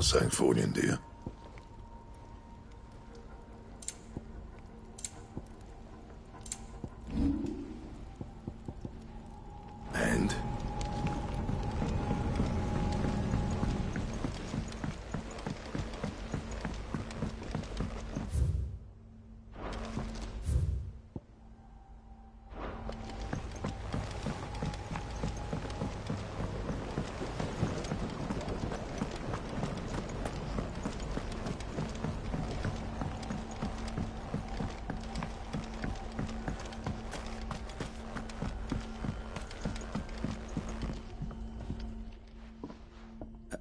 Sanktfornian, do you? And?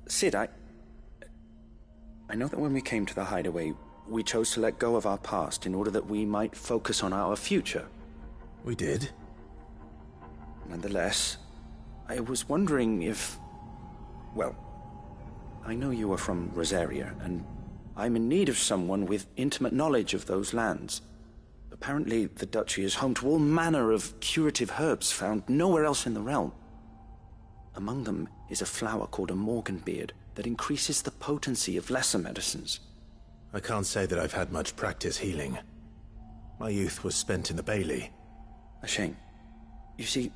Sid, I know that when we came to the hideaway, we chose to let go of our past in order that we might focus on our future. We did? Nonetheless, I was wondering if... Well, I know you are from Rosaria, and I'm in need of someone with intimate knowledge of those lands. Apparently, the Duchy is home to all manner of curative herbs found nowhere else in the realm. Among them is a flower called a morganbeard that increases the potency of lesser medicines. I can't say that I've had much practice healing. My youth was spent in the Bailey. A shame. You see,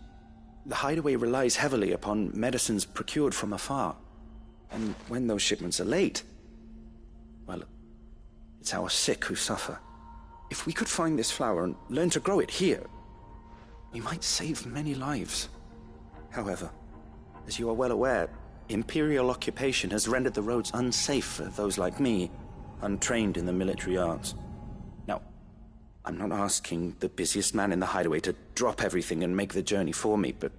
the hideaway relies heavily upon medicines procured from afar. And when those shipments are late, well, it's our sick who suffer. If we could find this flower and learn to grow it here, we might save many lives. However, as you are well aware, Imperial occupation has rendered the roads unsafe for those like me, untrained in the military arts. Now, I'm not asking the busiest man in the hideaway to drop everything and make the journey for me, but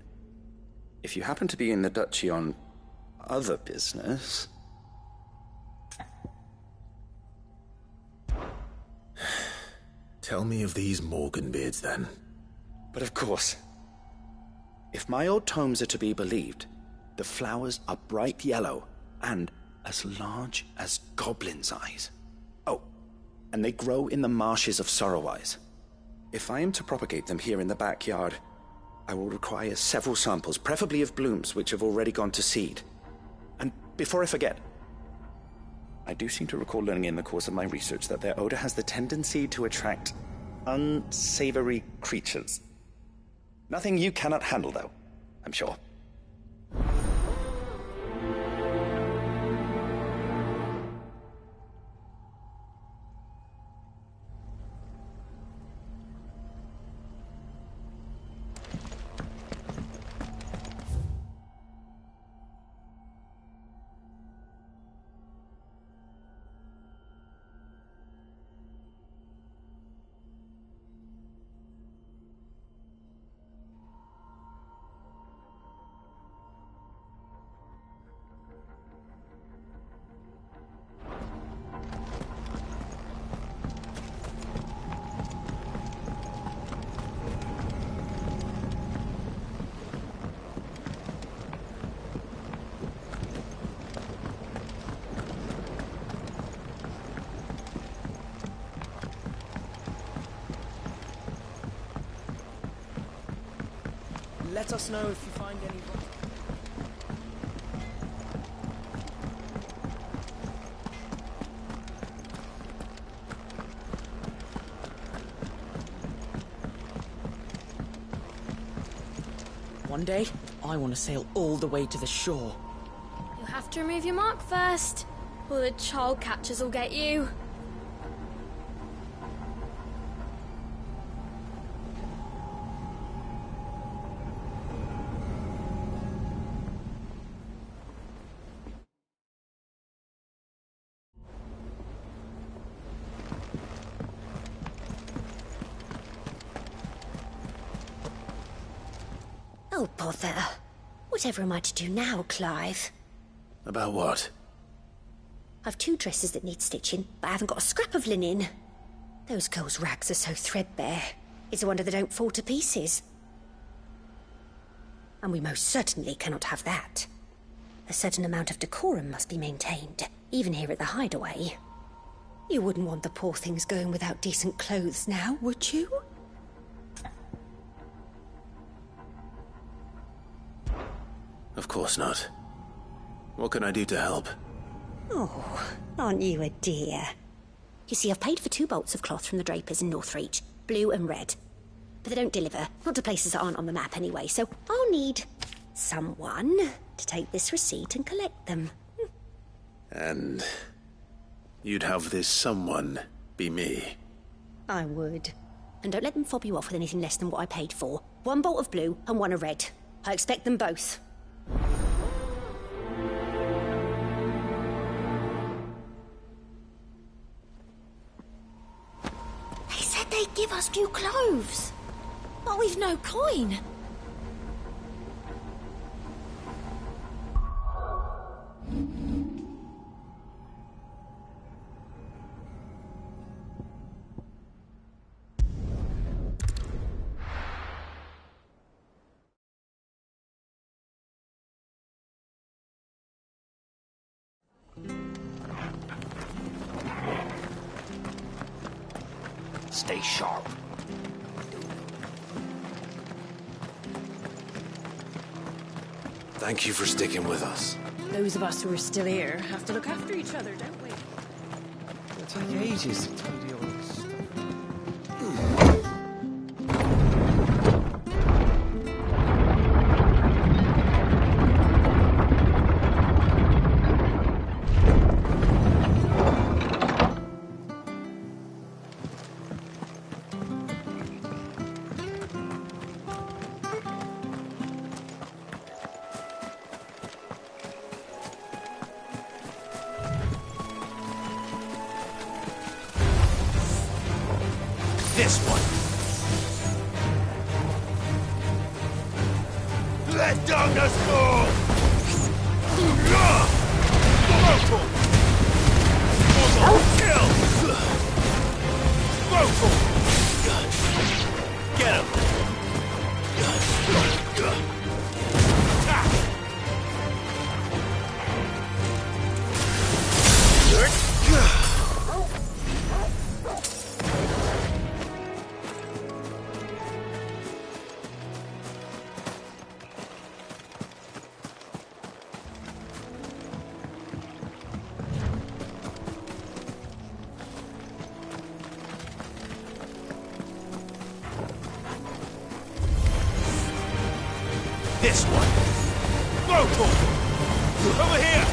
if you happen to be in the Duchy on other business... Tell me of these morganbeards, then. But of course. If my old tomes are to be believed, the flowers are bright yellow and as large as goblins' eyes. Oh, and they grow in the marshes of Sorrowwise. If I am to propagate them here in the backyard, I will require several samples, preferably of blooms which have already gone to seed. And before I forget, I do seem to recall learning in the course of my research that their odor has the tendency to attract unsavory creatures. Nothing you cannot handle, though, I'm sure. Let us know if you find any... One day, I want to sail all the way to the shore. You'll have to remove your mark first, or the child catchers will get you. Oh, bother. Whatever am I to do now, Clive? About what? I've 2 dresses that need stitching, but I haven't got a scrap of linen. Those girls' rags are so threadbare. It's a wonder they don't fall to pieces. And we most certainly cannot have that. A certain amount of decorum must be maintained, even here at the hideaway. You wouldn't want the poor things going without decent clothes now, would you? Of course not. What can I do to help? Oh, aren't you a dear? You see, I've paid for 2 bolts of cloth from the drapers in Northreach, blue and red. But they don't deliver, not to places that aren't on the map anyway, so I'll need someone to take this receipt and collect them. And you'd have this someone be me. I would. And don't let them fob you off with anything less than what I paid for. 1 bolt of blue and 1 of red. I expect them both. They said they'd give us new clothes. But we've no coin. Stay sharp. Thank you for sticking with us. Those of us who are still here have to look after each other, don't we? It'll take ages to tidy all this stuff. This one. Let down the sword! Mortal! Kill! Mortal! Get him! This one. Mortal! Over here!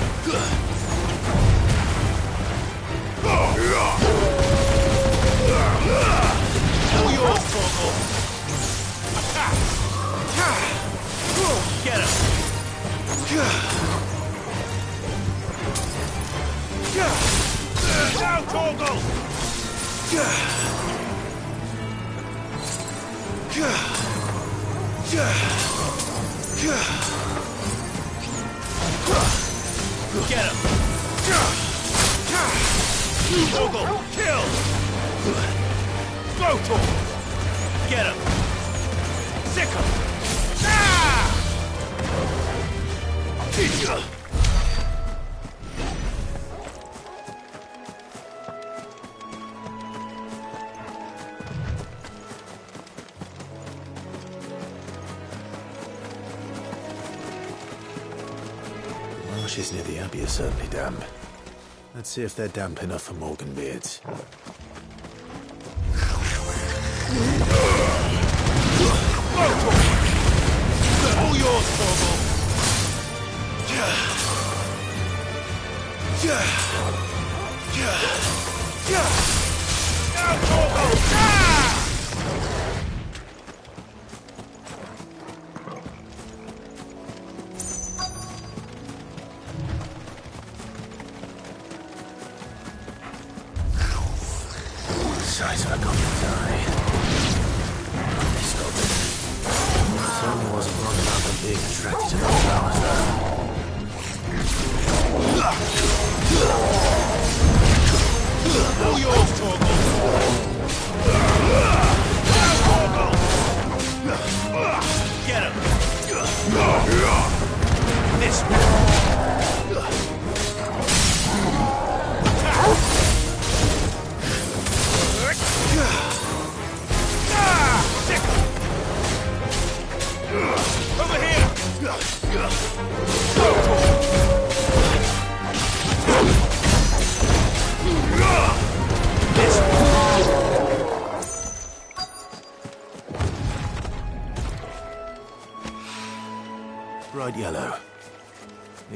All yours, Torgal! Attack! Get him! Down, Torgal! Get him! Torgal, kill! Mortal! Get him! Sick him! Marshes near the Abbey are certainly damp. Let's see if they're damp enough for Morganbeards. All yours, Torgal! Now, Torgal! Size of a goblin eye. They stopped it. Certainly wasn't long enough of being attracted to those flowers, though. All yours, Torgal! Torgal! Get him! This one! Sick! Over here!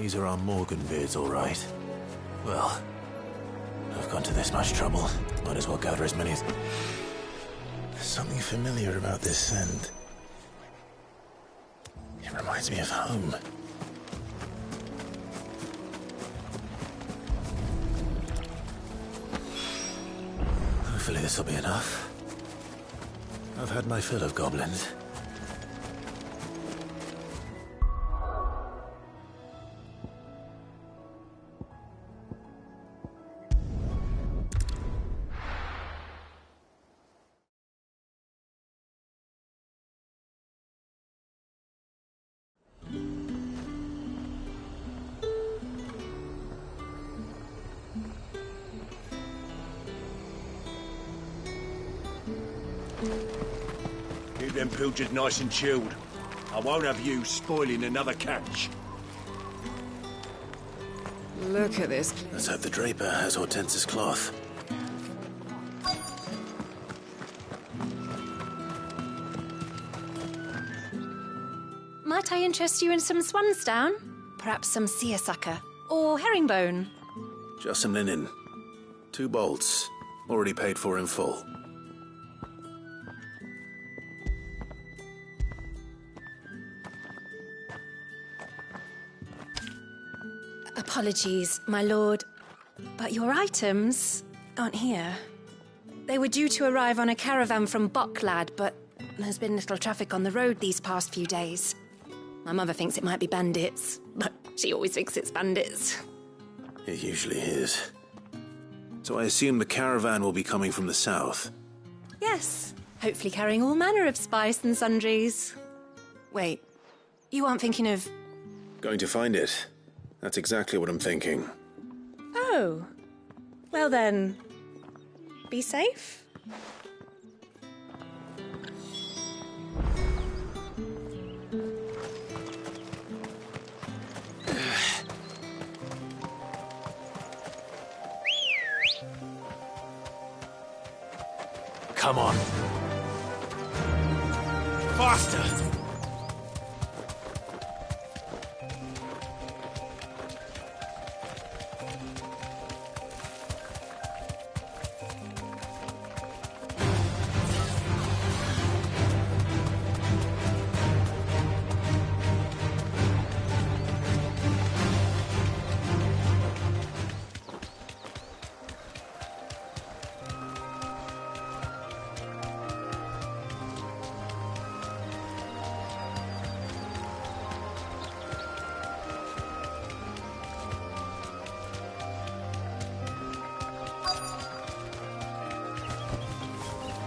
These are our Morgan beards, all right. Well, I've gone to this much trouble. Might as well gather as many as... There's something familiar about this scent. It reminds me of home. Hopefully this will be enough. I've had my fill of goblins. Keep them pilchards nice and chilled. I won't have you spoiling another catch. Look at this. Let's hope the draper has Hortense's cloth. Might I interest you in some swansdown? Perhaps some seersucker or herringbone? Just some linen. 2 bolts. Already paid for in full. Apologies, my lord, but your items aren't here. They were due to arrive on a caravan from Bocklad, but there's been little traffic on the road these past few days. My mother thinks it might be bandits, but she always thinks it's bandits. It usually is. So I assume the caravan will be coming from the south. Yes, hopefully carrying all manner of spice and sundries. Wait, you aren't thinking of... Going to find it. That's exactly what I'm thinking. Oh, well then, be safe. Come on. Faster!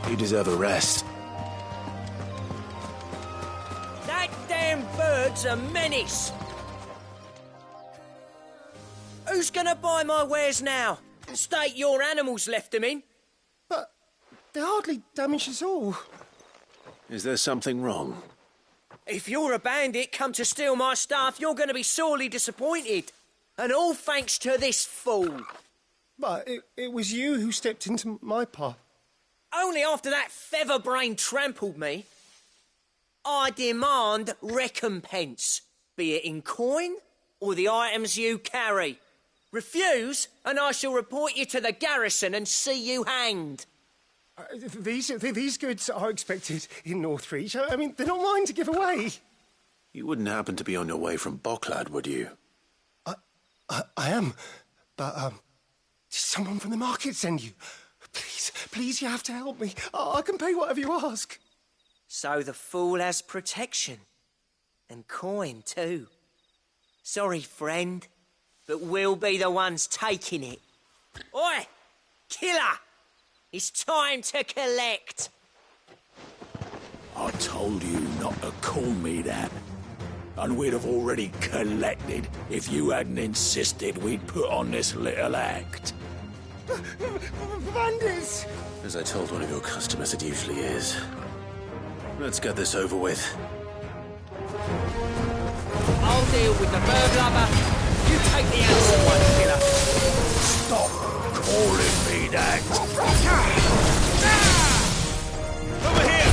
You deserve a rest. That damn bird's a menace! Who's gonna buy my wares now? And stake your animals left them in? But they hardly damage us all. Is there something wrong? If you're a bandit come to steal my stuff, you're gonna be sorely disappointed. And all thanks to this fool. But it was you who stepped into my path. Only after that feather-brain trampled me. I demand recompense, be it in coin or the items you carry. Refuse, and I shall report you to the garrison and see you hanged. These goods are expected in Northreach. I mean, they're not mine to give away. You wouldn't happen to be on your way from Bocklad, would you? I am, but did someone from the market send you? Please, you have to help me. I can pay whatever you ask. So the fool has protection. And coin, too. Sorry, friend, but we'll be the ones taking it. Oi! Killer! It's time to collect. I told you not to call me that. And we'd have already collected if you hadn't insisted we'd put on this little act. Bandits! As I told one of your customers, it usually is. Let's get this over with. I'll deal with the bird lover. You take the handsome one, killer. Stop calling me that. Over here!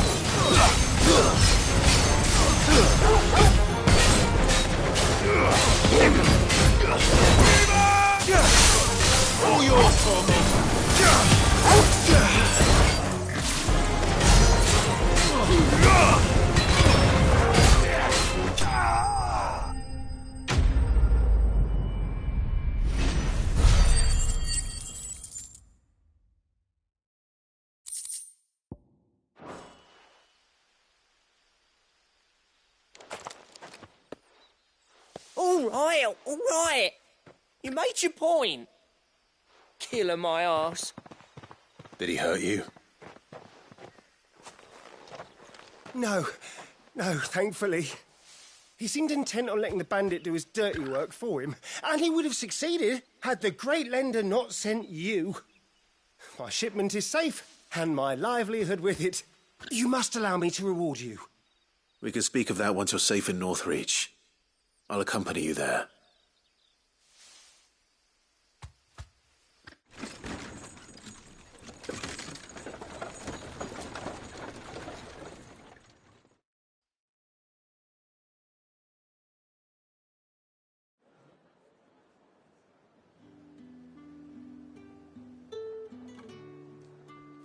all right. You made your point. Killer my ass. Did he hurt you? No, thankfully. He seemed intent on letting the bandit do his dirty work for him, and he would have succeeded had the great lender not sent you. My shipment is safe, and my livelihood with it. You must allow me to reward you. We can speak of that once you're safe in Northreach. I'll accompany you there.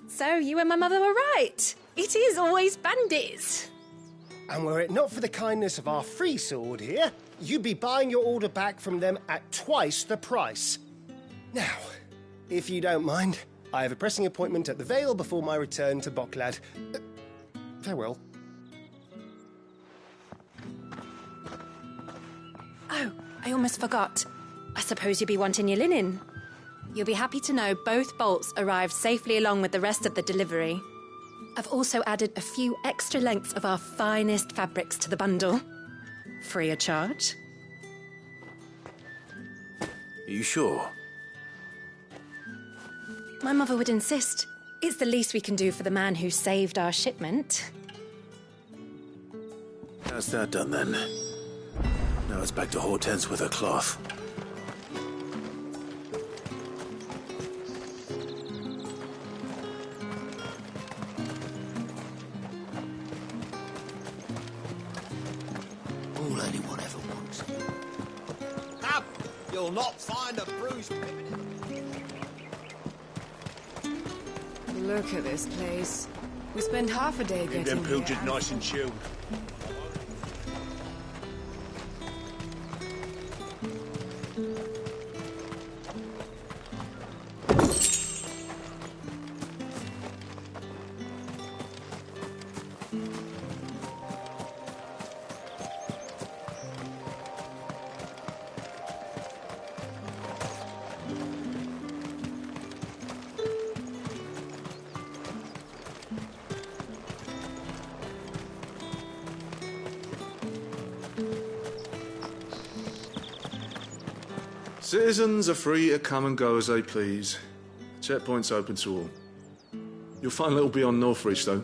So, you and my mother were right. It is always bandits. And were it not for the kindness of our free sword here, you'd be buying your order back from them at twice the price. Now, if you don't mind, I have a pressing appointment at the Vale before my return to Bocklad. Farewell. Oh, I almost forgot. I suppose you'll be wanting your linen. You'll be happy to know both bolts arrived safely along with the rest of the delivery. I've also added a few extra lengths of our finest fabrics to the bundle. Free of charge. Are you sure? My mother would insist. It's the least we can do for the man who saved our shipment. That's that done then. Now it's back to Hortense with her cloth. All anyone ever wants. Come! You'll not find a bruised pippin. Look at this place. We spent half a day getting them pilchard here. nice and chilled. Citizens are free to come and go as they please. Checkpoint's open to all. You'll find a little beyond Northreach, though.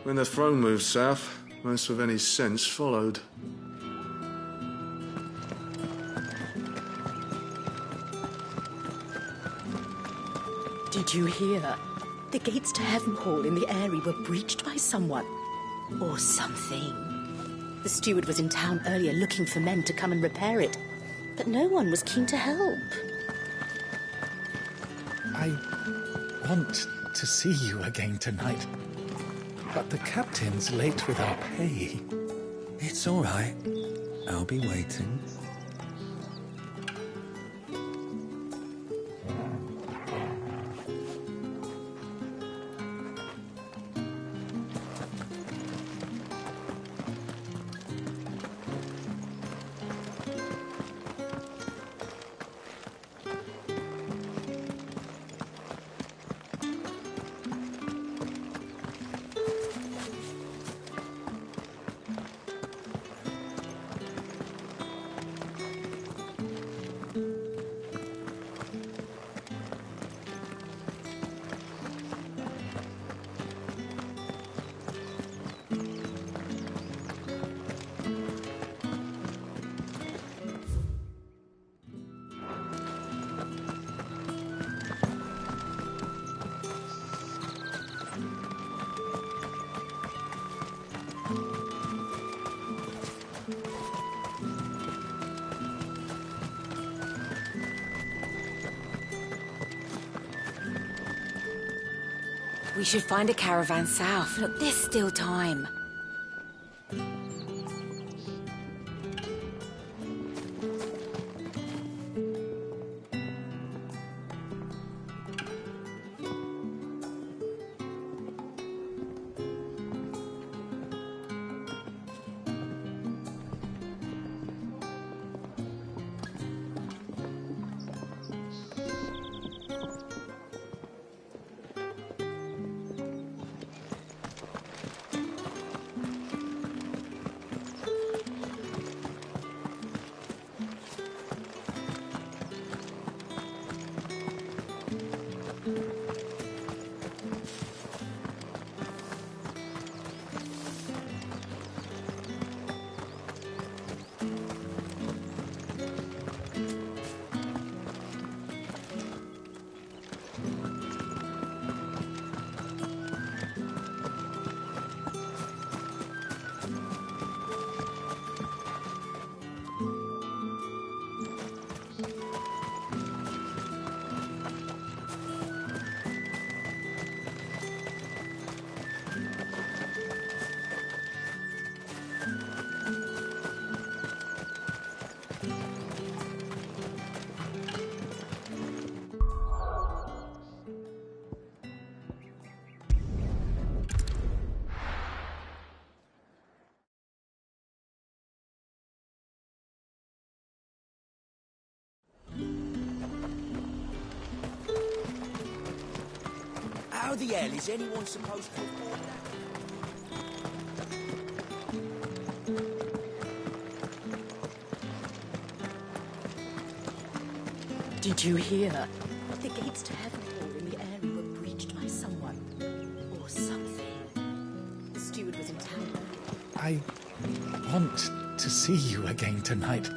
When the throne moved south, most with any sense followed. Did you hear? The gates to Heaven Hall in the Eyrie were breached by someone. Or something. The steward was in town earlier looking for men to come and repair it. But no one was keen to help. I want to see you again tonight. But the captain's late with our pay. It's all right. I'll be waiting. We should find a caravan south. Look, there's still time. How the hell is anyone supposed to afford that? Did you hear? The gates to heaven hall in the area were breached by someone. Or something. The steward was in town. I want to see you again tonight.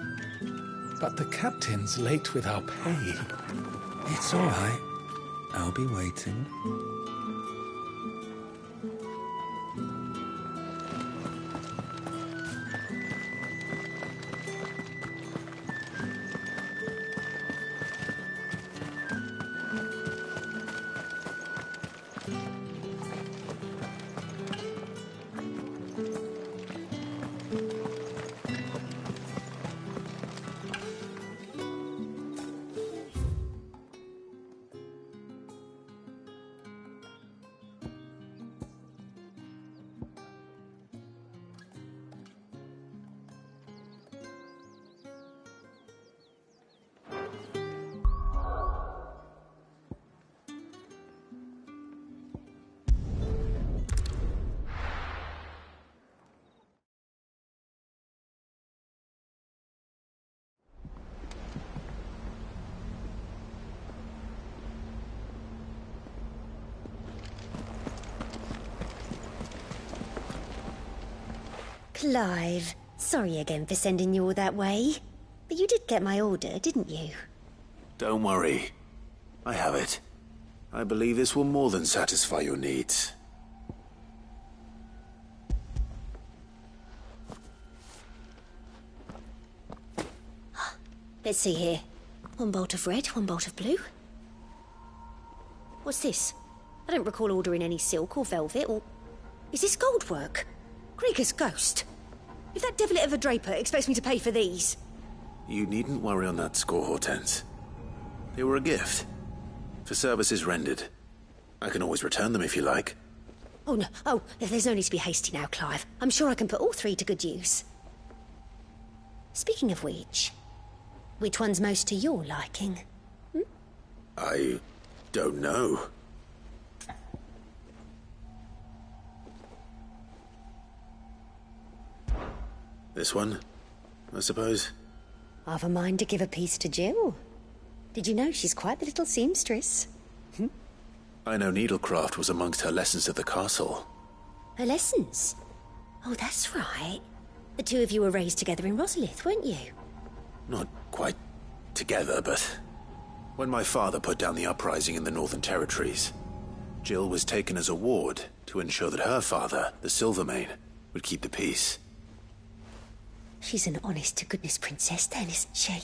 But the captain's late with our pay. It's all right. I'll be waiting. Clive, sorry again for sending you all that way. But you did get my order, didn't you? Don't worry. I have it. I believe this will more than satisfy your needs. Let's see here. One bolt of red, one bolt of blue. What's this? I don't recall ordering any silk or velvet or... Is this gold work? Krieger's ghost. If that devilit of a draper expects me to pay for these... You needn't worry on that score, Hortense. They were a gift. For services rendered. I can always return them if you like. Oh, no. Oh, there's no need to be hasty now, Clive. I'm sure I can put all three to good use. Speaking of which one's most to your liking? I don't know. This one, I suppose. I've a mind to give a piece to Jill. Did you know she's quite the little seamstress? I know needlecraft was amongst her lessons at the castle. Her lessons? Oh, that's right. The two of you were raised together in Rosalith, weren't you? Not quite together, but... When my father put down the uprising in the Northern Territories, Jill was taken as a ward to ensure that her father, the Silvermane, would keep the peace. She's an honest-to-goodness princess then, isn't she?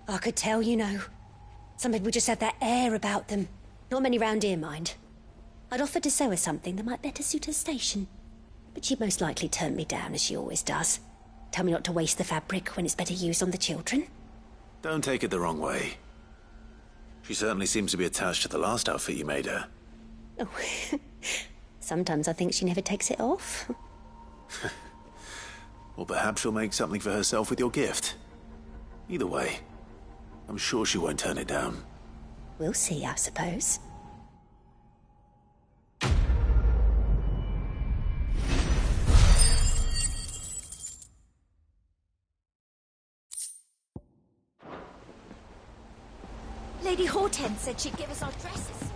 I could tell, you know. Some people just have that air about them. Not many round here, mind. I'd offered to sew her something that might better suit her station. But she'd most likely turn me down, as she always does. Tell me not to waste the fabric when it's better used on the children. Don't take it the wrong way. She certainly seems to be attached to the last outfit you made her. Oh, sometimes I think she never takes it off. Or perhaps she'll make something for herself with your gift. Either way, I'm sure she won't turn it down. We'll see, I suppose. Lady Hortense said she'd give us our dresses.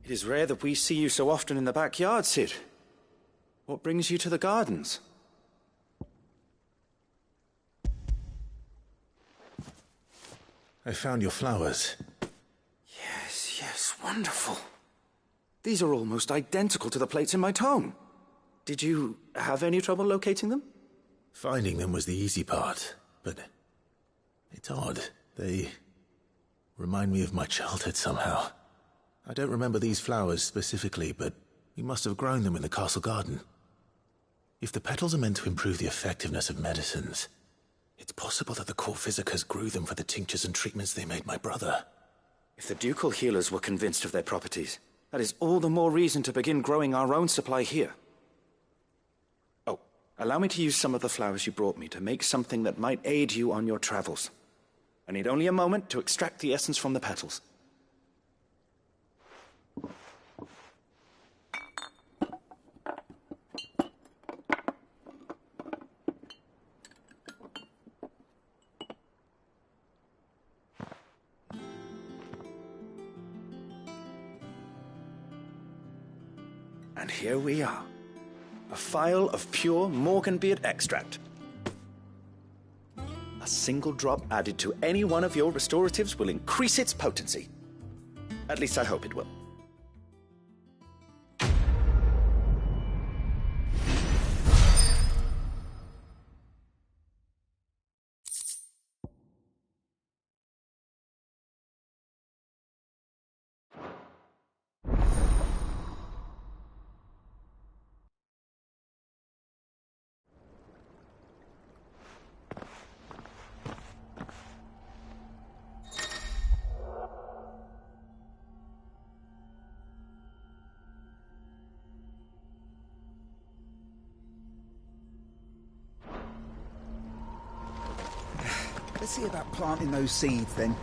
It is rare that we see you so often in the backyard, Sid. What brings you to the gardens? I found your flowers. Yes, wonderful. These are almost identical to the plates in my tome. Did you have any trouble locating them? Finding them was the easy part, but it's odd. They remind me of my childhood somehow. I don't remember these flowers specifically, but we must have grown them in the castle garden. If the petals are meant to improve the effectiveness of medicines, it's possible that the court physicers grew them for the tinctures and treatments they made my brother. If the ducal healers were convinced of their properties, that is all the more reason to begin growing our own supply here. Oh, allow me to use some of the flowers you brought me to make something that might aid you on your travels. I need only a moment to extract the essence from the petals. And here we are. A phial of pure Morganbeard extract. A single drop added to any one of your restoratives will increase its potency. At least I hope it will. Let's see about planting those seeds, then.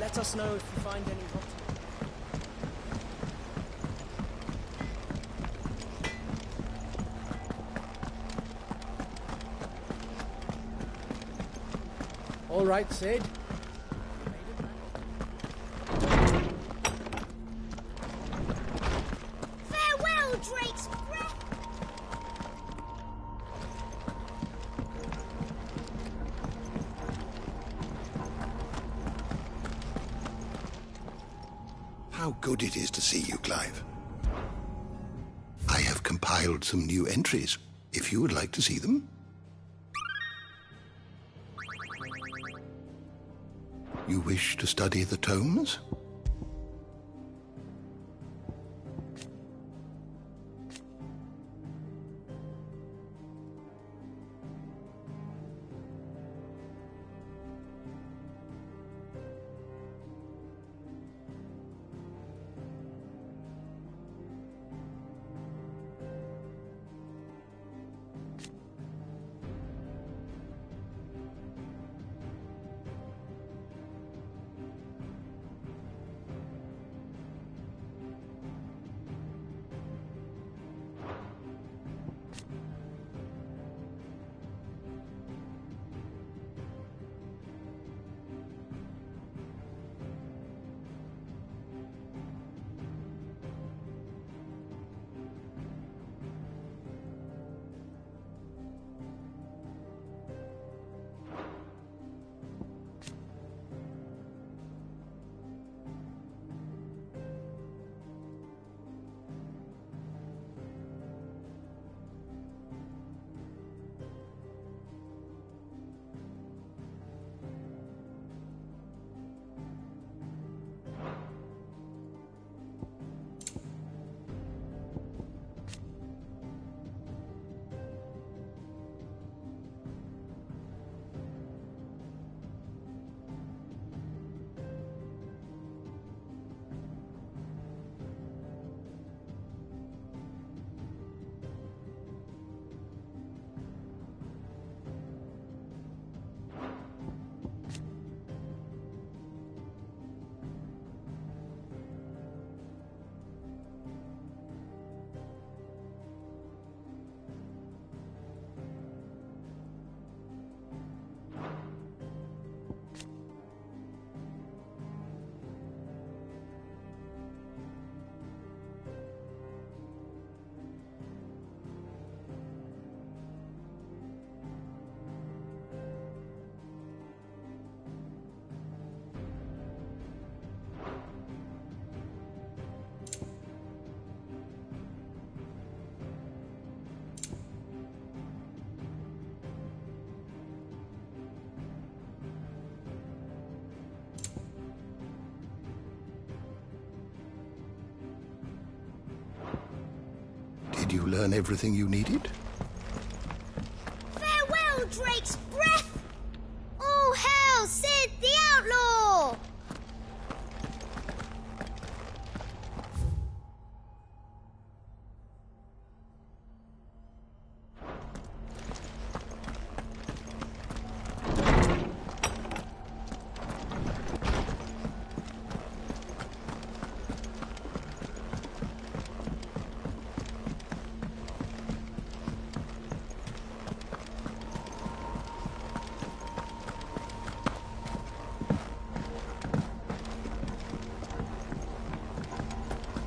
Let us know if you find any rotten. All right, Sid. Farewell, Drake's breath! How good it is to see you, Clive. I have compiled some new entries, if you would like to see them. You wish to study the tomes? Did you learn everything you needed? Farewell, Drake's breath! All hail Sid the Outlaw!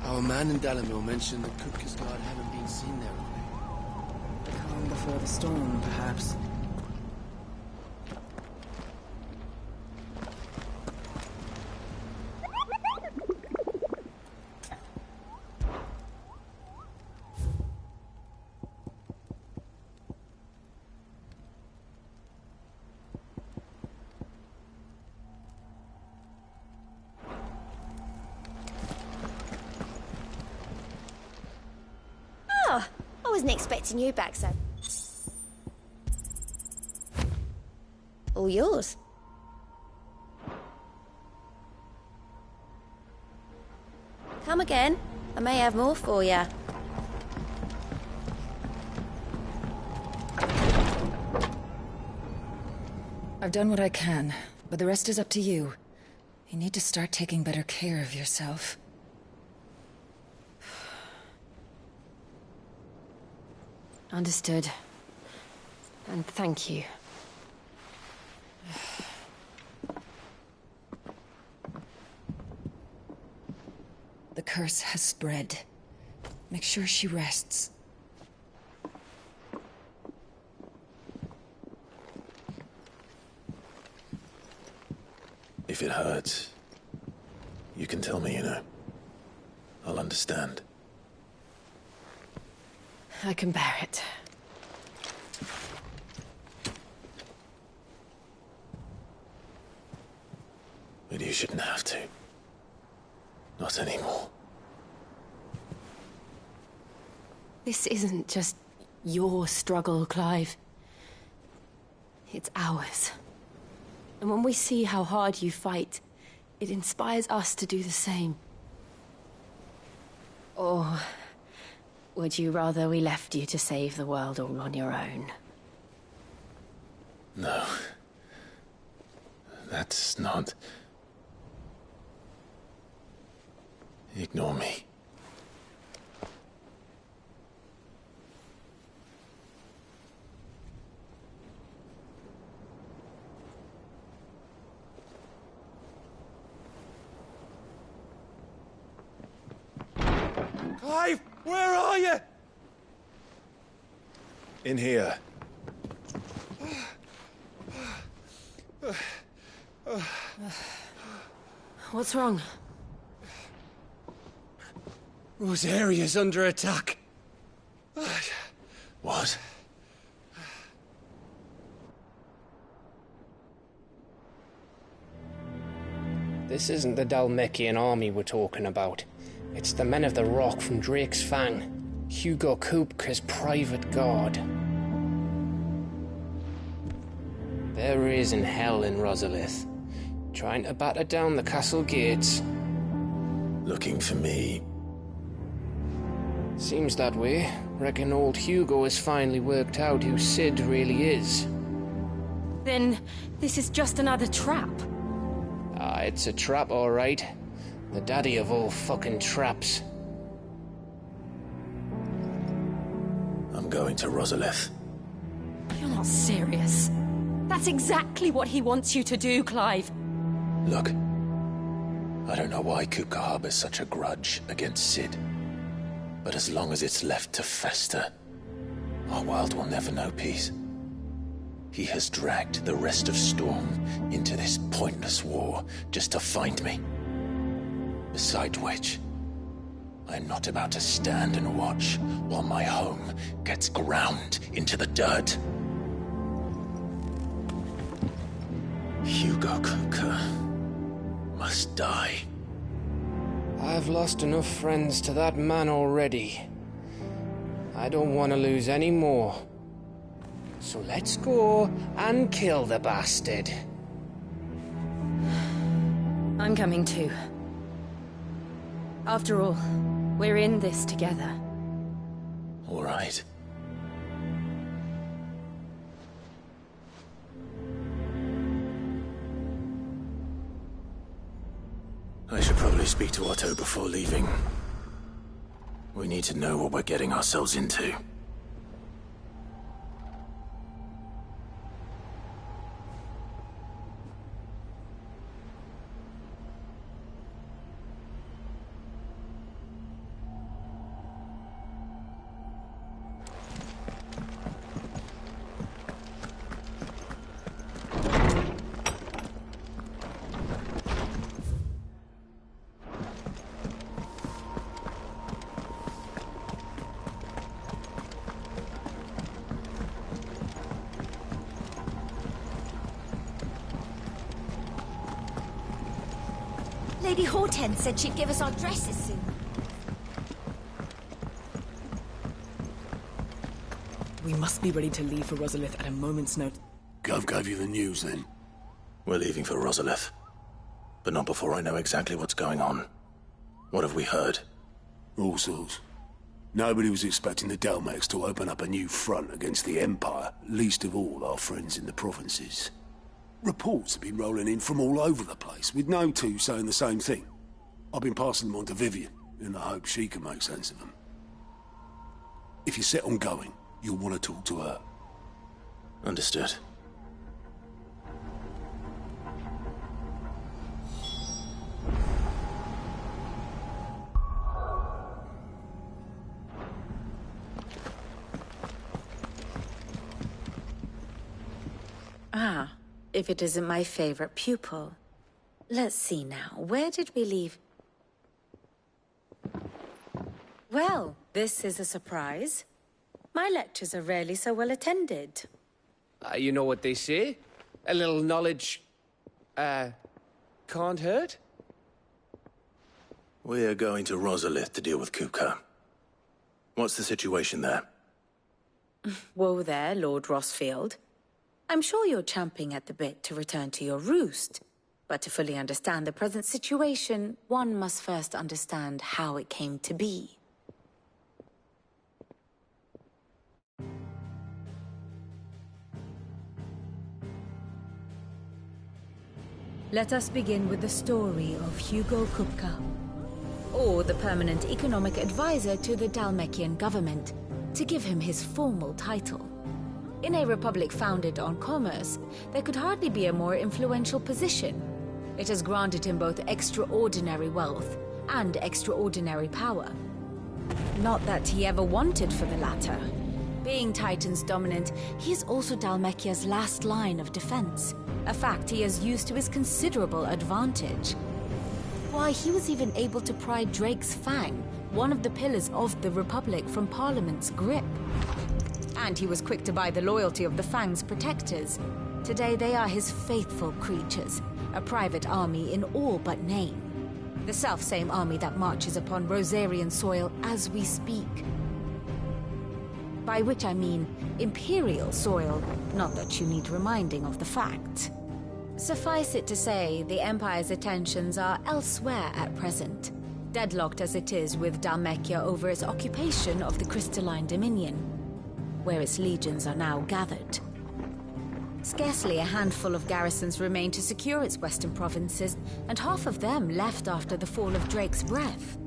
Our man in Dalamil mentioned that Kupka's guard haven't been seen there of late. Calm before the storm, perhaps. Oh, I wasn't expecting you back, so. All yours. Come again. I may have more for you. I've done what I can, but the rest is up to you. You need to start taking better care of yourself. Understood. And thank you. The curse has spread. Make sure she rests. If it hurts, you can tell me, you know. I'll understand. I can bear it. But you shouldn't have to. Not anymore. This isn't just your struggle, Clive. It's ours. And when we see how hard you fight, it inspires us to do the same. Or would you rather we left you to save the world all on your own? No. That's not... Ignore me. Clive, where are you? In here. What's wrong? Rosaria's under attack. What? This isn't the Dalmekian army we're talking about. It's the men of the Rock from Drake's Fang. Hugo Kupka's private guard. There is in hell in Rosalith, trying to batter down the castle gates. Looking for me? Seems that way. Reckon old Hugo has finally worked out who Sid really is. Then this is just another trap. Ah, it's a trap, all right. The daddy of all fucking traps. I'm going to Rosalith. You're not serious. That's exactly what he wants you to do, Clive. Look, I don't know why Kupka harbors such a grudge against Sid. But as long as it's left to fester, our world will never know peace. He has dragged the rest of Storm into this pointless war just to find me. Besides which, I'm not about to stand and watch while my home gets ground into the dirt. Hugo Kupka must die. I've lost enough friends to that man already. I don't want to lose any more. So let's go and kill the bastard. I'm coming too. After all, we're in this together. All right. I should probably speak to Otto before leaving. We need to know what we're getting ourselves into. Lady Hortense said she'd give us our dresses soon. We must be ready to leave for Rosalith at a moment's notice. Gov gave you the news, then? We're leaving for Rosalith. But not before I know exactly what's going on. What have we heard? All sorts. Nobody was expecting the Dalmex to open up a new front against the Empire, least of all our friends in the provinces. Reports have been rolling in from all over the place, with no two saying the same thing. I've been passing them on to Vivian, in the hope she can make sense of them. If you're set on going, you'll want to talk to her. Understood. Ah, if it isn't my favorite pupil. Let's see now, where did we leave? Well, this is a surprise. My lectures are rarely so well attended. You know what they say? A little knowledge, can't hurt? We're going to Rosalith to deal with Kupka. What's the situation there? Whoa there, Lord Rossfield. I'm sure you're champing at the bit to return to your roost. But to fully understand the present situation, one must first understand how it came to be. Let us begin with the story of Hugo Kupka, or the permanent economic advisor to the Dalmekian government, to give him his formal title. In a republic founded on commerce, there could hardly be a more influential position. It has granted him both extraordinary wealth and extraordinary power. Not that he ever wanted for the latter. Being Titan's dominant, he is also Dalmekia's last line of defense, a fact he has used to his considerable advantage. Why, he was even able to pry Drake's Fang, one of the pillars of the Republic, from Parliament's grip. And he was quick to buy the loyalty of the Fang's protectors. Today they are his faithful creatures, a private army in all but name. The self-same army that marches upon Rosarian soil as we speak. By which I mean Imperial soil, not that you need reminding of the fact. Suffice it to say, the Empire's attentions are elsewhere at present, deadlocked as it is with Dalmekia over its occupation of the Crystalline Dominion, where its legions are now gathered. Scarcely a handful of garrisons remain to secure its western provinces, and half of them left after the fall of Drake's Breath.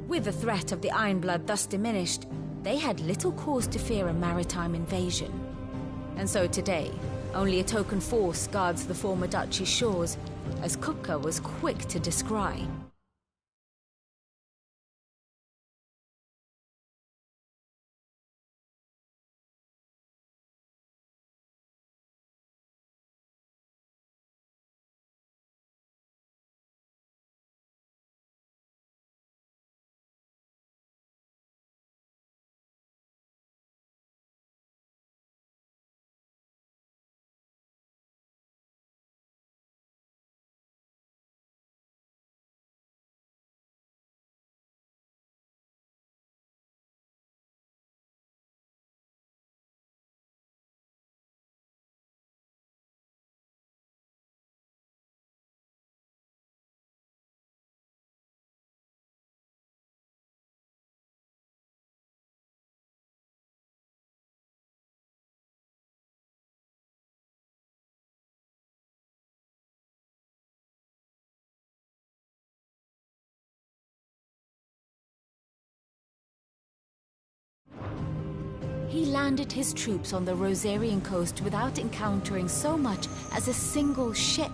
With the threat of the Ironblood thus diminished, they had little cause to fear a maritime invasion. And so today, only a token force guards the former duchy's shores, as Kupka was quick to descry. He landed his troops on the Rosarian coast without encountering so much as a single ship.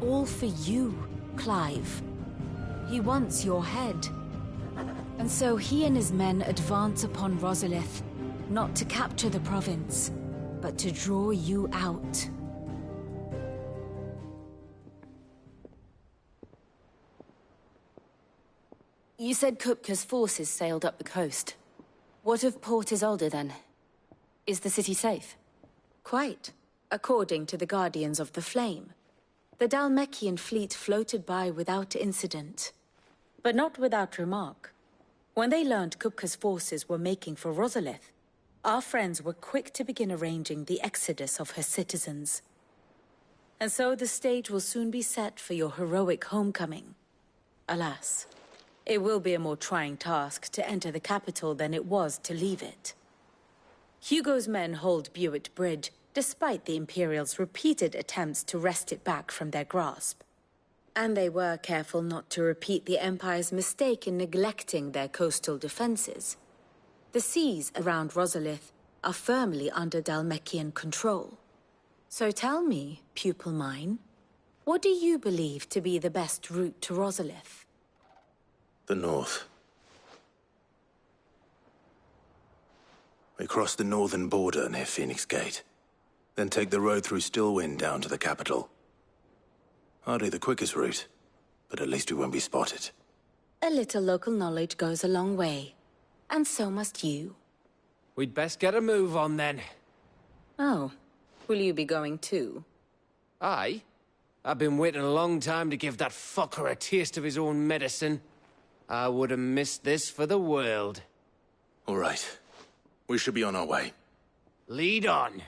All for you, Clive. He wants your head. And so he and his men advance upon Rosalith, not to capture the province, but to draw you out. You said Kupka's forces sailed up the coast. What of Port Isolde, then? Is the city safe? Quite, according to the Guardians of the Flame. The Dhalmekian fleet floated by without incident. But not without remark. When they learned Kupka's forces were making for Rosalith, our friends were quick to begin arranging the exodus of her citizens. And so the stage will soon be set for your heroic homecoming. Alas, it will be a more trying task to enter the capital than it was to leave it. Hugo's men hold Buet Bridge, despite the Imperials' repeated attempts to wrest it back from their grasp. And they were careful not to repeat the Empire's mistake in neglecting their coastal defenses. The seas around Rosalith are firmly under Dhalmekian control. So tell me, pupil mine, what do you believe to be the best route to Rosalith? The north. We cross the northern border near Phoenix Gate, then take the road through Stillwind down to the capital. Hardly the quickest route, but at least we won't be spotted. A little local knowledge goes a long way, and so must you. We'd best get a move on then. Oh, will you be going too? Aye. I've been waiting a long time to give that fucker a taste of his own medicine. I would have missed this for the world. All right. We should be on our way. Lead on.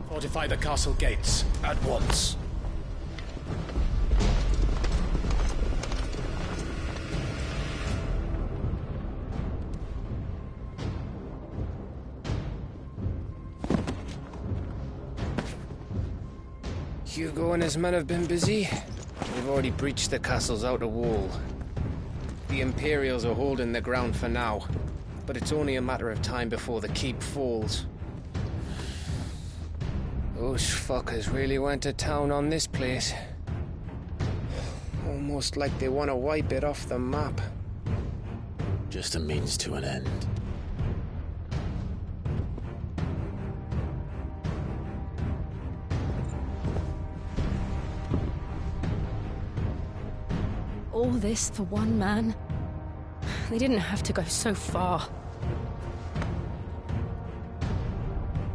Fortify the castle gates, at once. Hugo and his men have been busy. They've already breached the castle's outer wall. The Imperials are holding the ground for now, but it's only a matter of time before the keep falls. Those fuckers really went to town on this place. Almost like they want to wipe it off the map. Just a means to an end. All this for one man? They didn't have to go so far.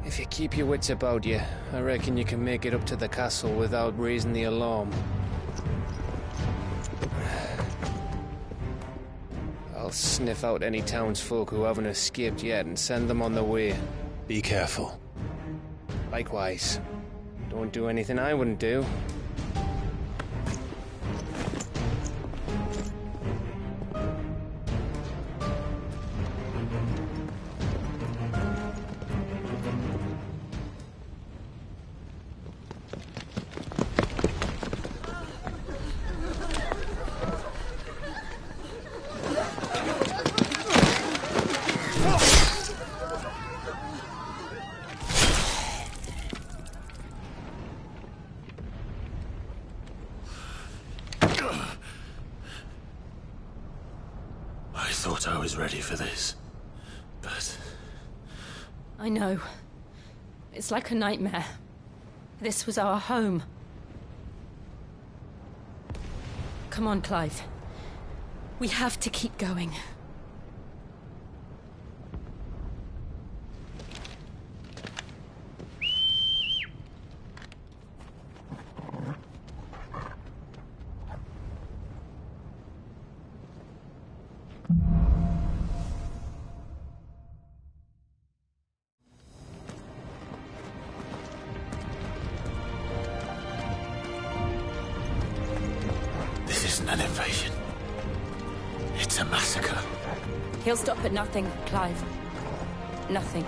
If you keep your wits about you, I reckon you can make it up to the castle without raising the alarm. I'll sniff out any townsfolk who haven't escaped yet and send them on their way. Be careful. Likewise. Don't do anything I wouldn't do. I thought I was ready for this, but... I know. It's like a nightmare. This was our home. Come on, Clive. We have to keep going. This isn't an invasion. It's a massacre. He'll stop at nothing, Clive. Nothing.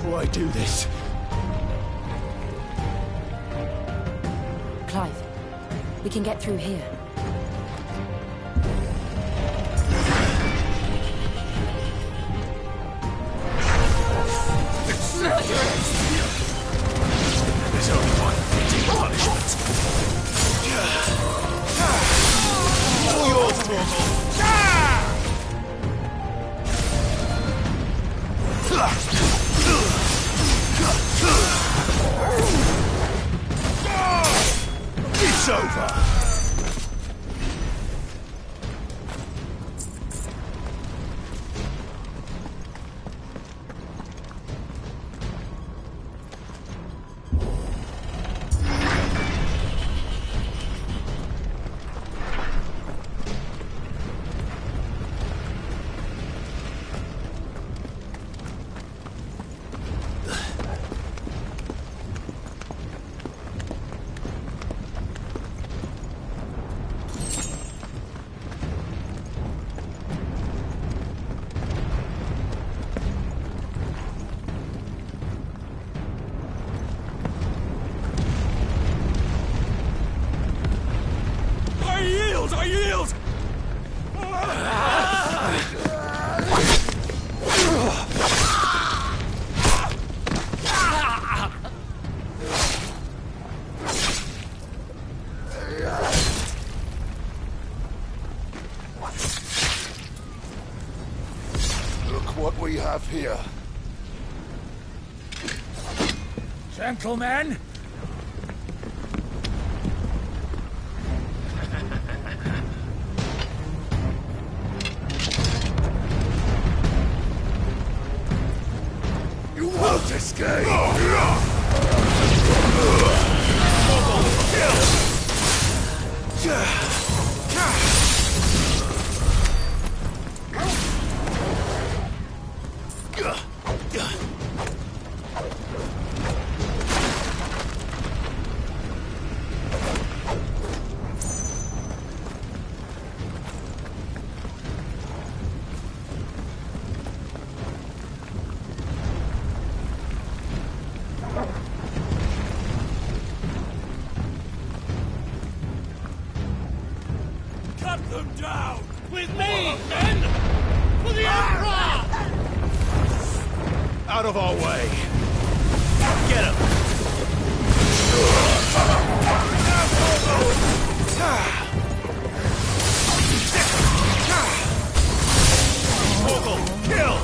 Why do this? Clive, we can get through here. There's only one fitting punishment. All yours, mortal. It's over. I yield! Look what we have here. Gentlemen! You won't escape! Cut them down! With me, men! For the Emperor! Out of our way. Get him. Mortal, kill!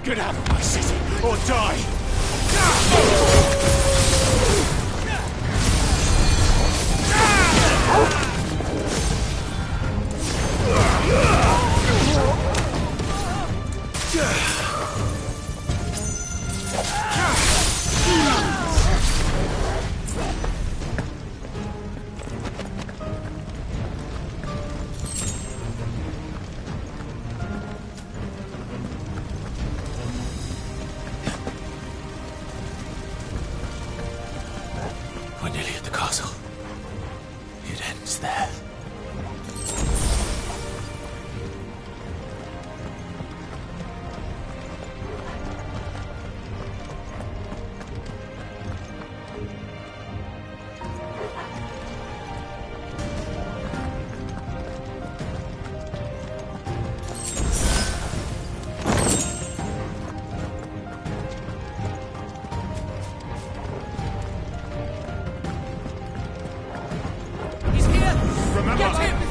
Get out of my city, or die! We're nearly at the castle. It ends there.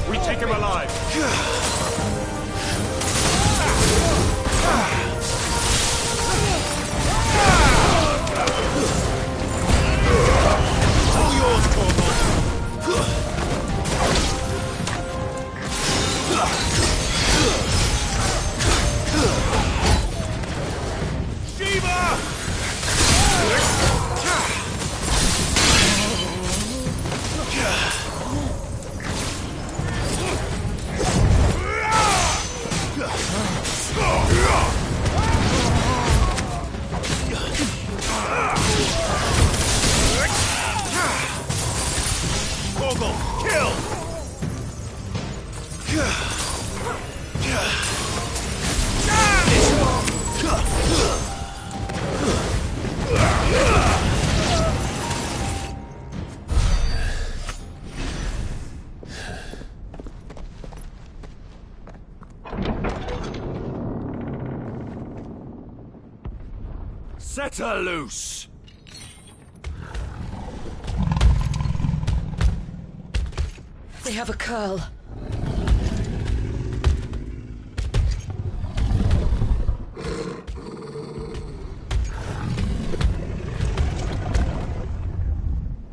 We take him alive! All yours, Corvo! Shiva! Vogel, kill! Set her loose! They have a curl.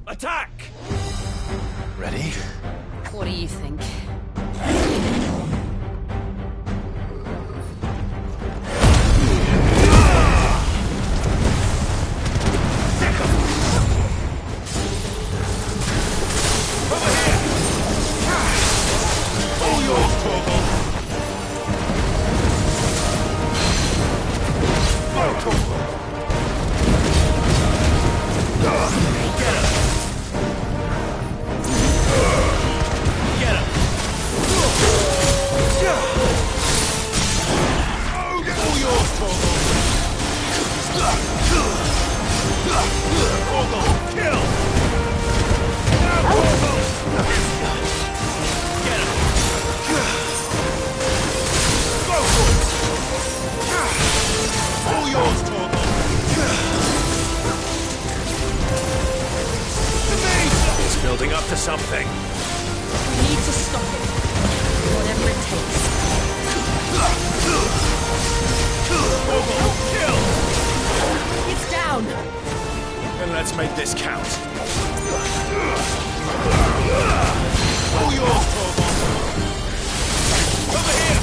Attack! Ready? What do you think? Building up to something. We need to stop it. Whatever it takes. Kill! It's down! Then let's make this count. All yours, Torvald! Over here!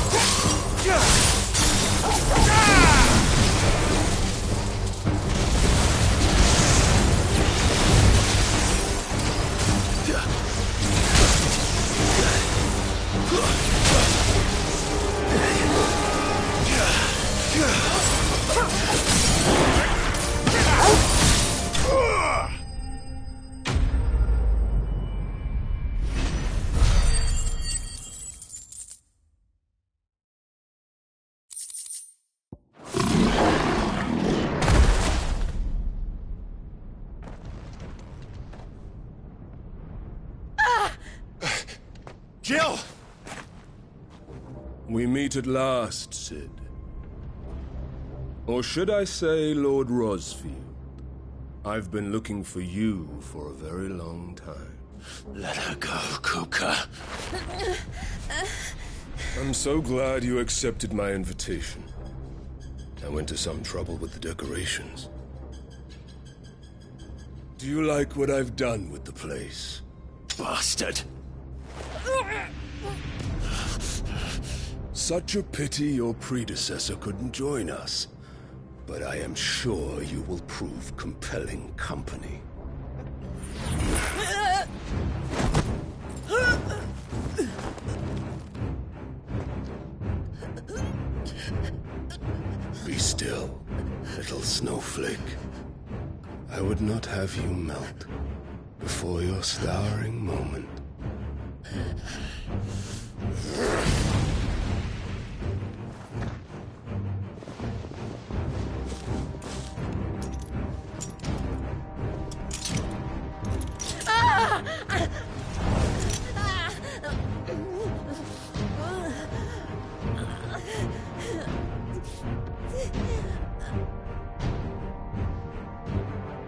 Jill! We meet at last, Sid. Or should I say, Lord Rosfield? I've been looking for you for a very long time. Let her go, Kuka. I'm so glad you accepted my invitation. I went to some trouble with the decorations. Do you like what I've done with the place? Bastard! Such a pity your predecessor couldn't join us. But I am sure you will prove compelling company. Be still, little snowflake. I would not have you melt before your starring moment.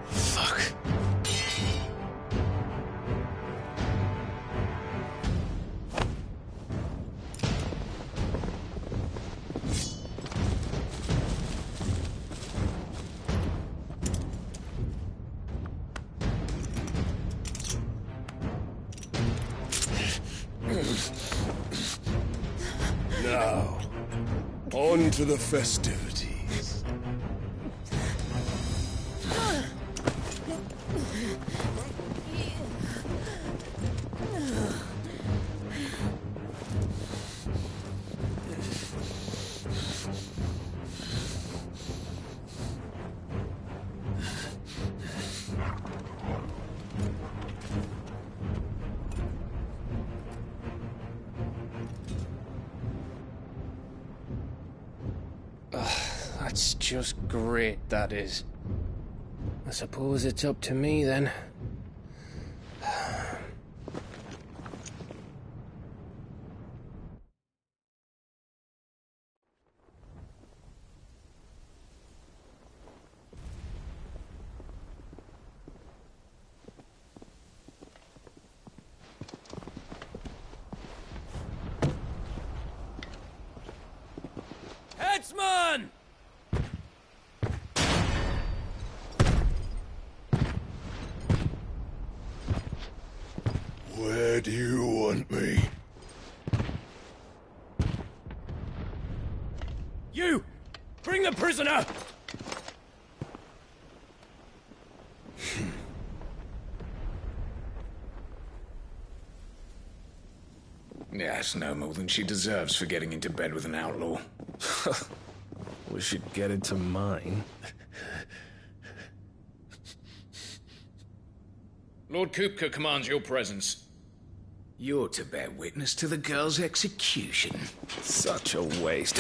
Fuck. Now, on to the festivities. That's just great, that is. I suppose it's up to me, then. Headsman! Where do you want me? You! Bring the prisoner! Yes, no more than she deserves for getting into bed with an outlaw. We should get into mine. Lord Kupka commands your presence. You're to bear witness to the girl's execution. Such a waste.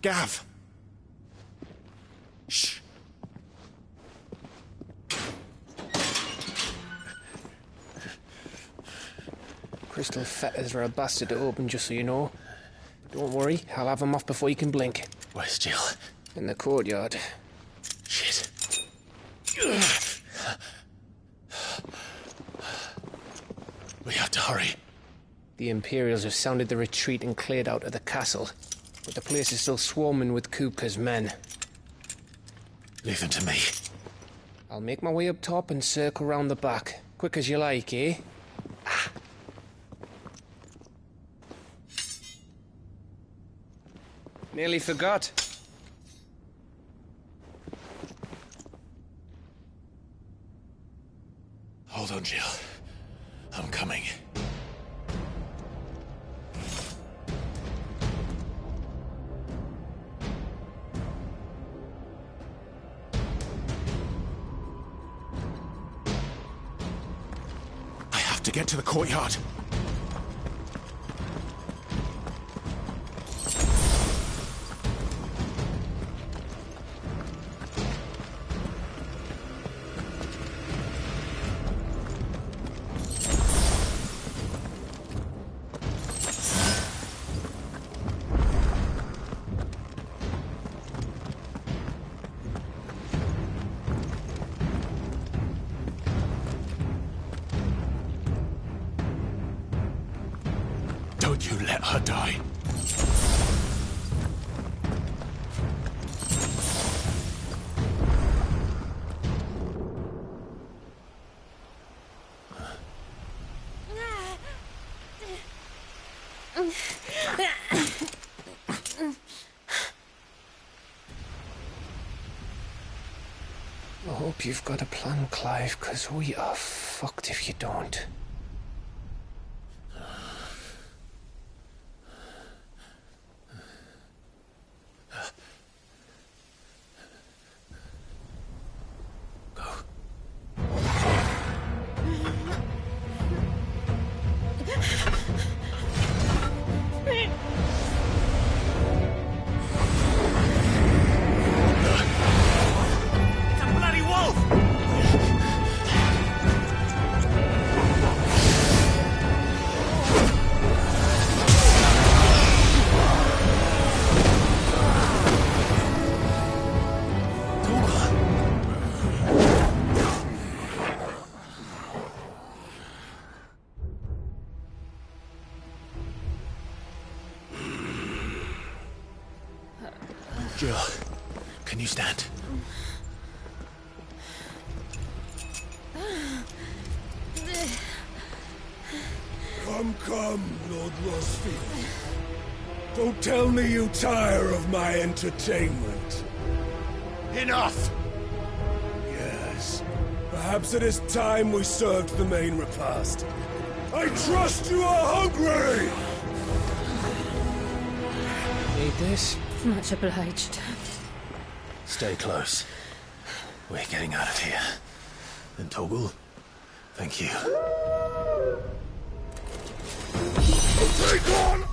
Gav! Shh. Crystal fetters are a bastard to open, just so you know. Don't worry, I'll have them off before you can blink. Where's Jill? In the courtyard. Shit. We have to hurry. The Imperials have sounded the retreat and cleared out of the castle. But the place is still swarming with Kupka's men. Leave them to me. I'll make my way up top and circle round the back. Quick as you like, eh? Nearly forgot. Hold on, Jill. I'm coming. I have to get to the courtyard. let her die. I hope you've got a plan, Clive, because we are fucked if you don't. Jill, can you stand? Come, Lord Rosfield. Don't tell me you tire of my entertainment. Enough! Yes. Perhaps it is time we served the main repast. I trust you are hungry! Need this? Much obliged. Stay close. We're getting out of here. And Toggle, thank you. Take on!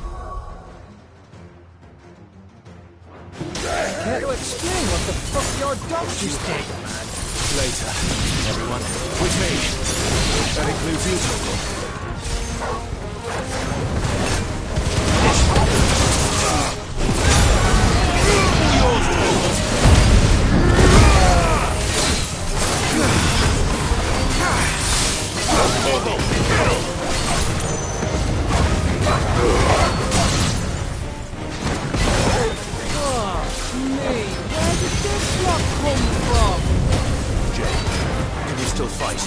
Care to explain what the fuck your dog just did? Later, everyone. With me. That includes you, Toggle. Still fight.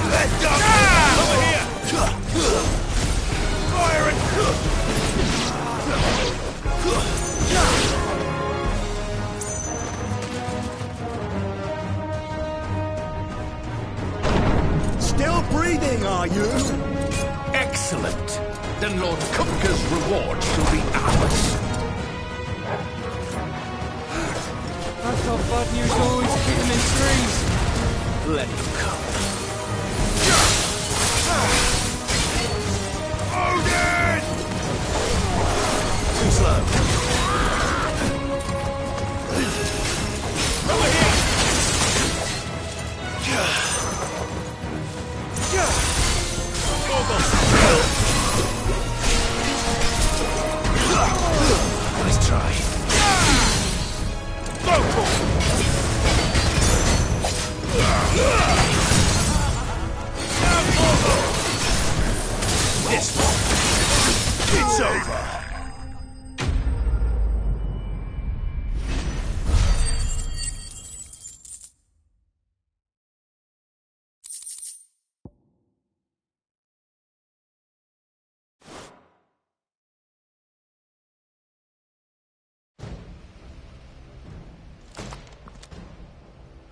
Let go! Over here! Fire and... Still breathing, are you? Excellent. Then Lord Kupka's reward shall be ours. I thought bad news always came in threes. Let them come. Odin! Too slow. Over here! Nice try. This one. It's over.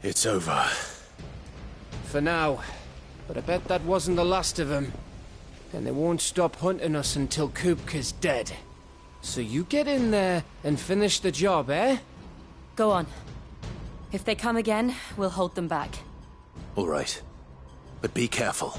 It's over. For now. But I bet that wasn't the last of them. And they won't stop hunting us until Kupka's dead. So you get in there and finish the job, eh? Go on. If they come again, we'll hold them back. All right. But be careful.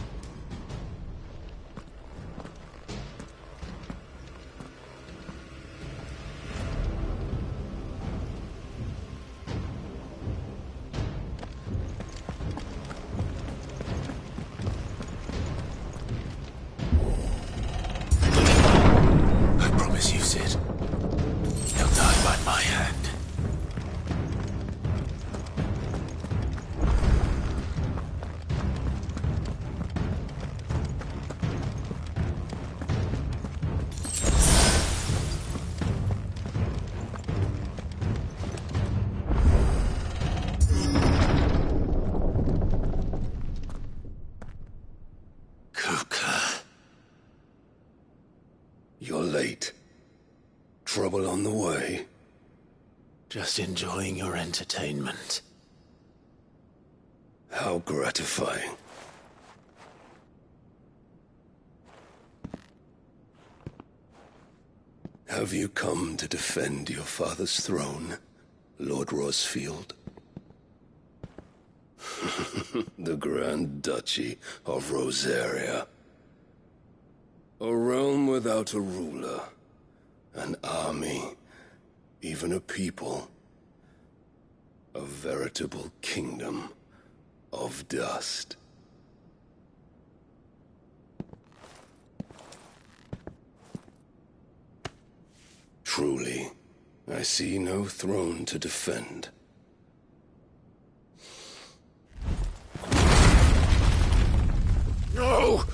I promise you, Sid. He'll die by my hand. late. Trouble on the way? Just enjoying your entertainment. How gratifying. Have you come to defend your father's throne, Lord Rosfield? The Grand Duchy of Rosaria. A realm without a ruler, an army, even a people. A veritable kingdom of dust. Truly, I see no throne to defend. No!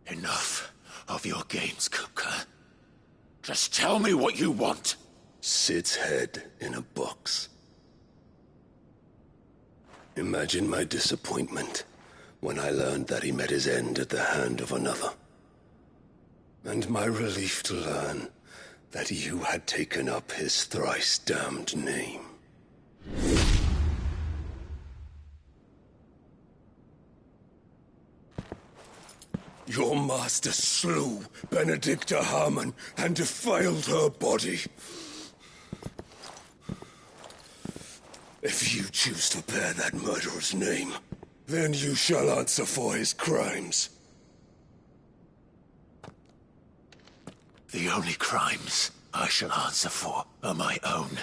Enough of your games, Kupka. Just tell me what you want. Sid's head in a box. Imagine my disappointment when I learned that he met his end at the hand of another. And my relief to learn that you had taken up his thrice-damned name. Your master slew Benedicta Harmon and defiled her body. If you choose to bear that murderer's name, then you shall answer for his crimes. The only crimes I shall answer for are my own.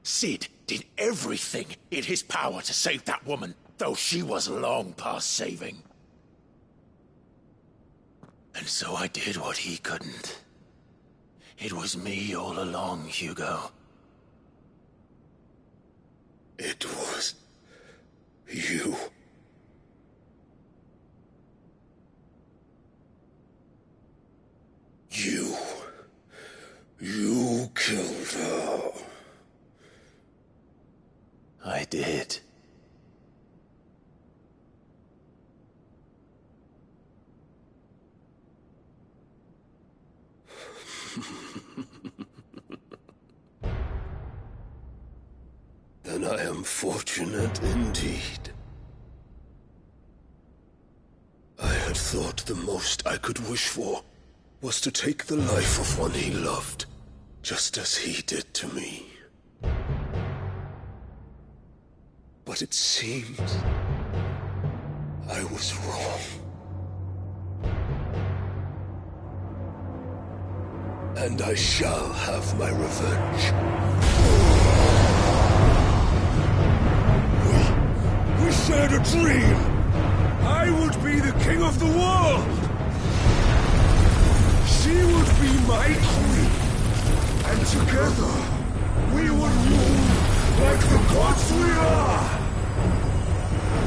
Sid did everything in his power to save that woman, though she was long past saving. And so I did what he couldn't. It was me all along, Hugo. It was you. You killed her. I did. Then I am fortunate indeed. I had thought the most I could wish for was to take the life of one he loved, just as he did to me. But it seems I was wrong. And I shall have my revenge. We shared a dream! I would be the king of the world! She would be my queen! And together, we would rule like the gods we are!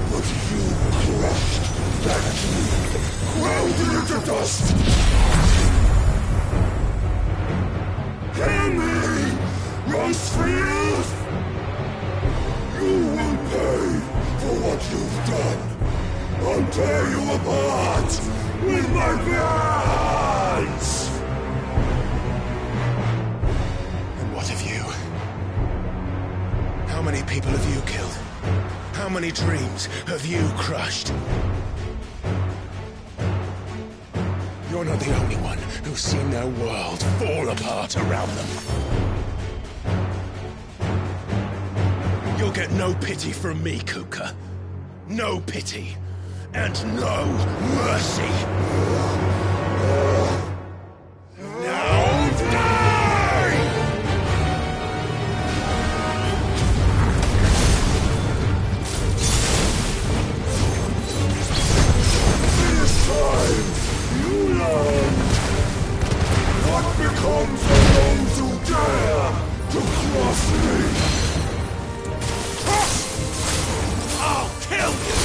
But you crushed that dream, ground it into dust! Hear me, Rosefield! You will pay for what you've done. I'll tear you apart with my hands! And what of you? How many people have you killed? How many dreams have you crushed? You're not the only one who's seen their world fall apart around them. You'll get no pity from me, Kupka. No pity. And no mercy. Now die! This time, you learn what becomes of those who dare to cross me. I'll kill you!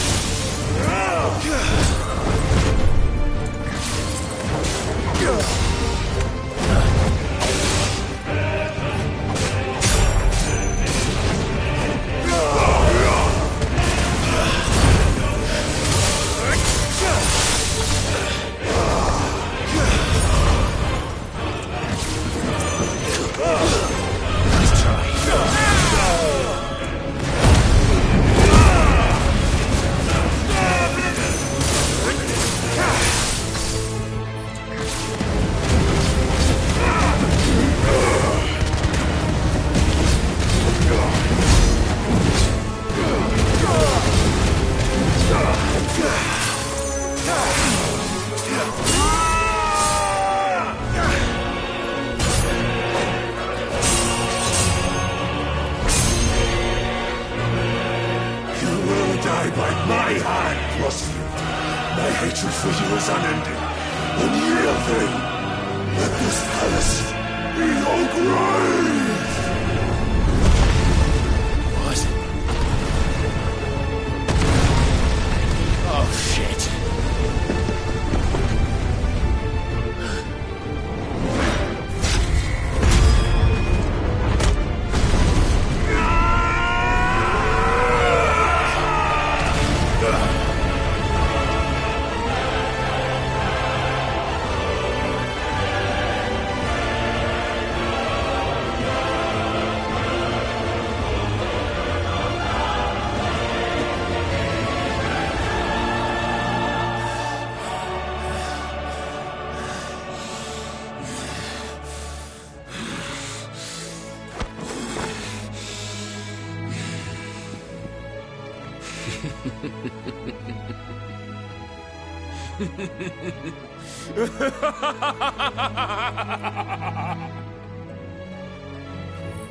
The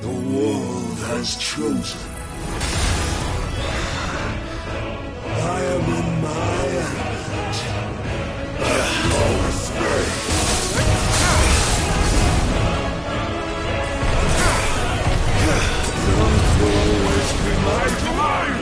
world has chosen. I am in my element. At your space. Yours will always be my domain.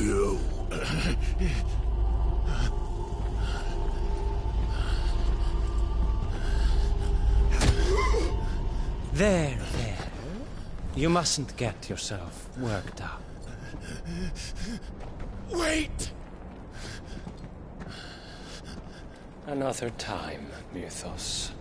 you. There. You mustn't get yourself worked up. Wait! Another time, Mythos.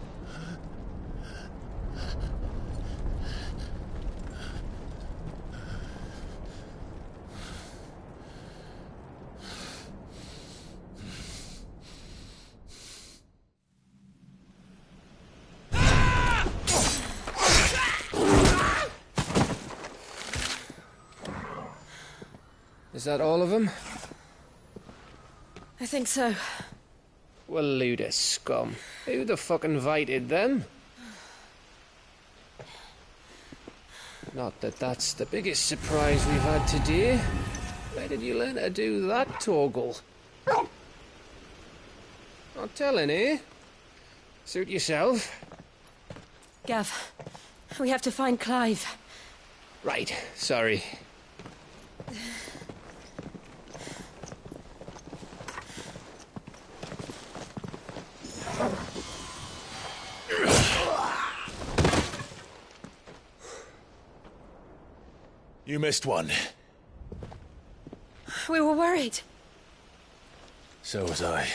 Is that all of them? I think so. Well, load of scum. Who the fuck invited them? Not that that's the biggest surprise we've had today. Where did you learn to do that, Torgal? Not telling, eh? Suit yourself. Gav, we have to find Clive. Right, sorry. You missed one. We were worried. So was I.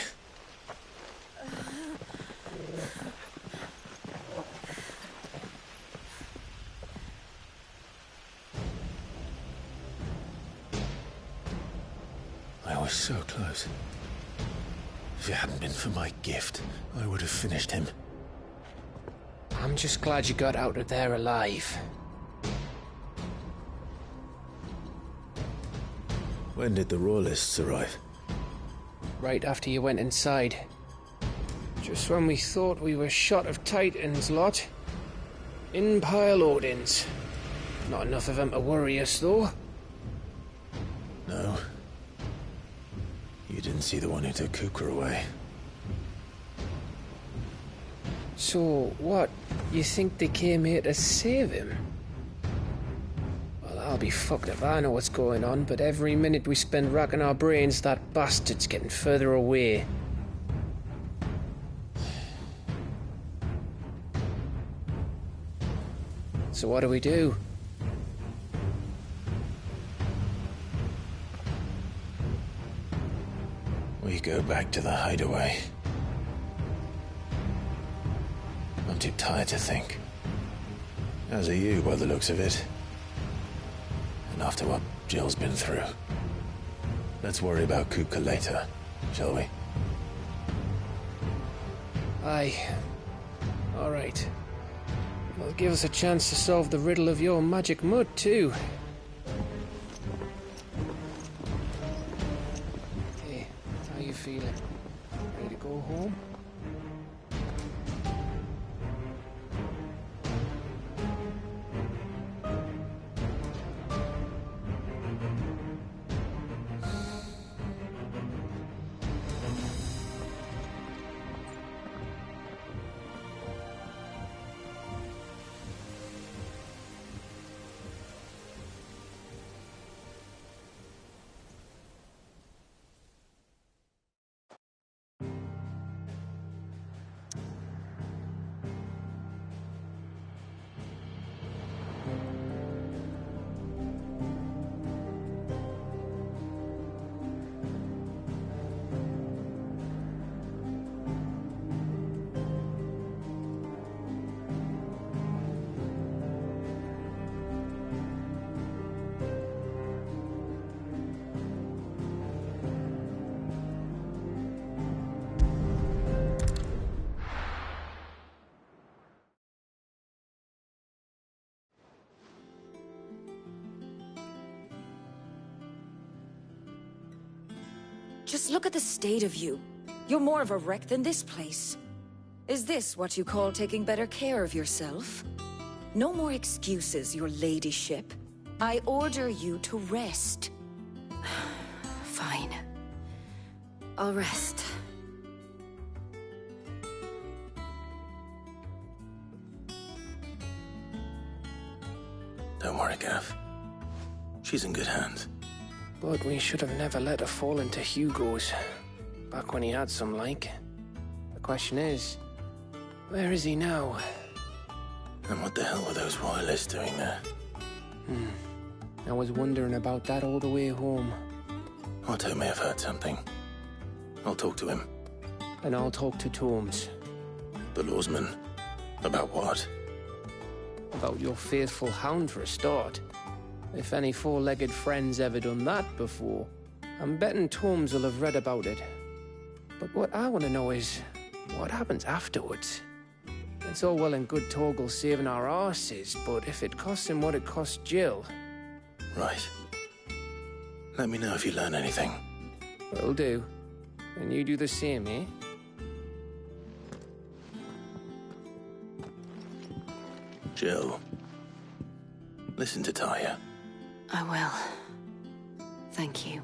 I was so close. If it hadn't been for my gift, I would have finished him. I'm just glad you got out of there alive. When did the Royalists arrive? Right after you went inside. Just when we thought we were shot of Titans, lot. In pile Odins. Not enough of them to worry us, though. No. You didn't see the one who took Kukra away. So, what? You think they came here to save him? Well, I'll be fucked if I know what's going on, but every minute we spend racking our brains, that bastard's getting further away. So what do we do? We go back to the hideaway. I'm too tired to think. As are you, by the looks of it. And after what Jill's been through. Let's worry about Kuka later, shall we? Aye. All right. Well, give us a chance to solve the riddle of your magic mud, too. Hey, how you feeling? Ready to go home? Just look at the state of you. You're more of a wreck than this place. Is this what you call taking better care of yourself? No more excuses, your ladyship. I order you to rest. Fine. I'll rest. Don't worry, Gav. She's in good hands. But we should have never let her fall into Hugo's. Back when he had some like. The question is, where is he now? And what the hell were those wireless doing there? I was wondering about that all the way home. Otto may have heard something. I'll talk to him. And I'll talk to Tomes. The lawsman? About what? About your faithful hound for a start. If any four-legged friend's ever done that before, I'm betting Tomes will have read about it. But what I want to know is, what happens afterwards? It's all well and good Torgal saving our arses, but if it costs him what it cost Jill... Right. Let me know if you learn anything. Will do. And you do the same, eh? Jill. Listen to Taya. I will. Thank you.